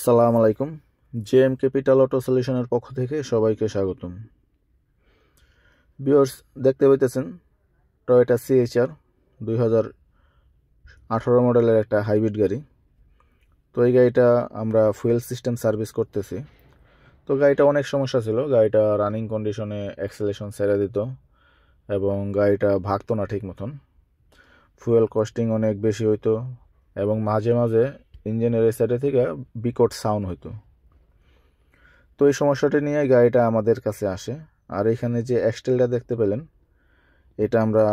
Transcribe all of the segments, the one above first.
আসসালামু আলাইকুম। JM capital auto সলিউশনের পক্ষ থেকে সবাইকে স্বাগতম। ভিউয়ার্স, দেখতে পাইতেছেন টয়োটা সিএইচআর 2018 মডেলের একটা হাইব্রিড গাড়ি। তো এই গাড়িটা আমরা ফুয়েল সিস্টেম সার্ভিস করতেছি। তো গাড়িটা অনেক সমস্যা ছিল। গাড়িটা রানিং কন্ডিশনে অ্যাক্সেলেরেশন ছেড়ে দিত এবং গাড়িটা ভাগতো না ঠিক মতন। ফুয়েল কস্টিং অনেক বেশি হইতো এবং মাঝে মাঝে ইঞ্জিনের এই সাইডে থেকে বিকট সাউন্ড হইতো। তো এই সমস্যাটি নিয়ে গাড়িটা আমাদের কাছে আসে। আর এখানে যে এক্সটেলটা দেখতে পেলেন, এটা আমরা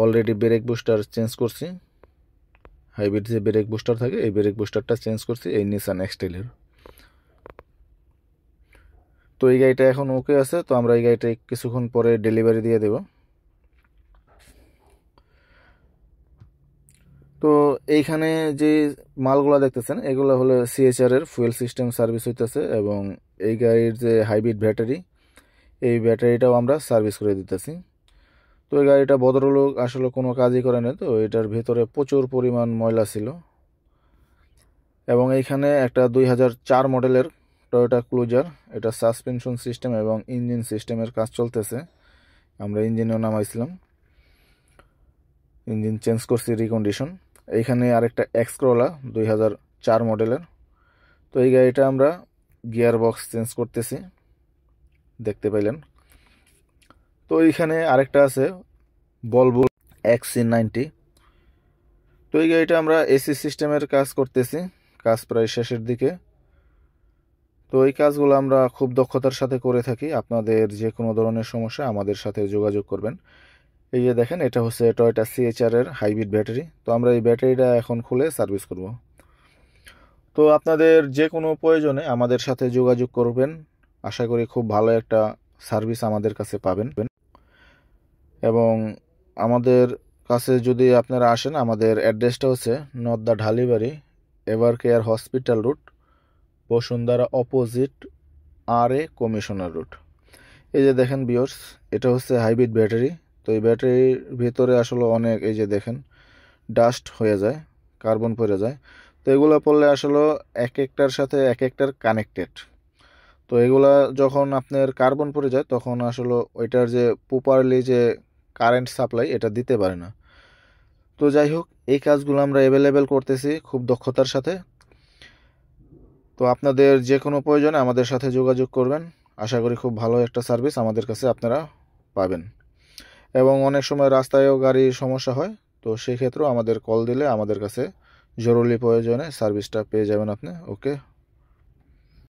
অলরেডি ব্রেক বুস্টার চেঞ্জ করছি। হাইব্রিড যে ব্রেক বুস্টার থাকে, এই ব্রেক বুস্টারটা চেঞ্জ করছি এই নিসান এক্সটেলের। তো এই গাড়িটা এখন ওকে আছে। তো আমরা এই গাড়িটা কিছুক্ষণ পরে ডেলিভারি দিয়ে দেব। তো এইখানে যে মালগুলা দেখতেছেন, এগুলো হলো সিএইচআর এর ফুয়েল সিস্টেম সার্ভিস হইতেছে এবং এই গাড়ির যে হাইব্রিড ব্যাটারি, এই ব্যাটারিটাও আমরা সার্ভিস করে দিতেছি। তো এই গাড়িটা ভদ্রলোক আসলে কোনো কাজই করে না। তো এটার ভিতরে প্রচুর পরিমাণ ময়লা ছিল এবং এইখানে একটা 2004 মডেলের টয়োটা ক্লুজার, এটা সাসপেনশন সিস্টেম এবং ইঞ্জিন সিস্টেমের কাজ চলতেছে। আমরা ইঞ্জিনও নামাইছিলাম, ইঞ্জিন চেঞ্জ করছি রিকন্ডিশন। এইখানে আরেকটা এক্সকরোলা 2004 মডেলের। তো এই গাড়িটা আমরা গিয়ার বক্স চেঞ্জ করতেছি, দেখতে পাইলেন। তো এইখানে আরেকটা আছে ভলভো XC90। তো এই গাড়িটা আমরা এসি সিস্টেমের কাজ করতেছি, কাজ প্রায় শেষের দিকে। তো এই কাজগুলো আমরা খুব দক্ষতার সাথে করে থাকি। আপনাদের যে কোনো ধরনের সমস্যা আমাদের সাথে যোগাযোগ করবেন। এই যে দেখেন, এটা হচ্ছে টয়োটা সিএইচআর এর হাইব্রিড ব্যাটারি। তো আমরা এই ব্যাটারিটা এখন খুলে সার্ভিস করব। তো আপনাদের যে কোনো প্রয়োজনে আমাদের সাথে যোগাযোগ করবেন। আশা করি খুব ভালো একটা সার্ভিস আমাদের কাছে পাবেন। এবং আমাদের কাছে যদি আপনারা আসেন, আমাদের অ্যাড্রেসটা হচ্ছে Nadda Dhalibari, Evercare hospital route, Bashundhara opposite RA commissioner route. এই যে দেখেন ভিউয়ার্স, এটা হচ্ছে হাইব্রিড ব্যাটারি। তো এই ব্যাটারির ভিতরে আসলে অনেক, এই যে দেখেন, ডাস্ট হয়ে যায়, কার্বন পড়ে যায়। তো এগুলো পড়লে আসলে এক একটার সাথে এক একটার কানেক্টেড। তো এগুলা যখন আপনার কার্বন পড়ে যায়, তখন আসলে ওইটার যে প্রপারলি যে কারেন্ট সাপ্লাই, এটা দিতে পারে না। তো যাই হোক, এই কাজগুলো আমরা অ্যাভেলেবেল করতেছি খুব দক্ষতার সাথে। তো আপনাদের যে কোনো প্রয়োজনে আমাদের সাথে যোগাযোগ করবেন। আশা করি খুব ভালো একটা সার্ভিস আমাদের কাছে আপনারা পাবেন। এবং অনেক সময় রাস্তায়ও গাড়ির সমস্যা হয়, তো সেক্ষেত্রেও আমাদের কল দিলে আমাদের কাছে জরুরি প্রয়োজনে সার্ভিসটা পেয়ে যাবেন আপনি। ওকে।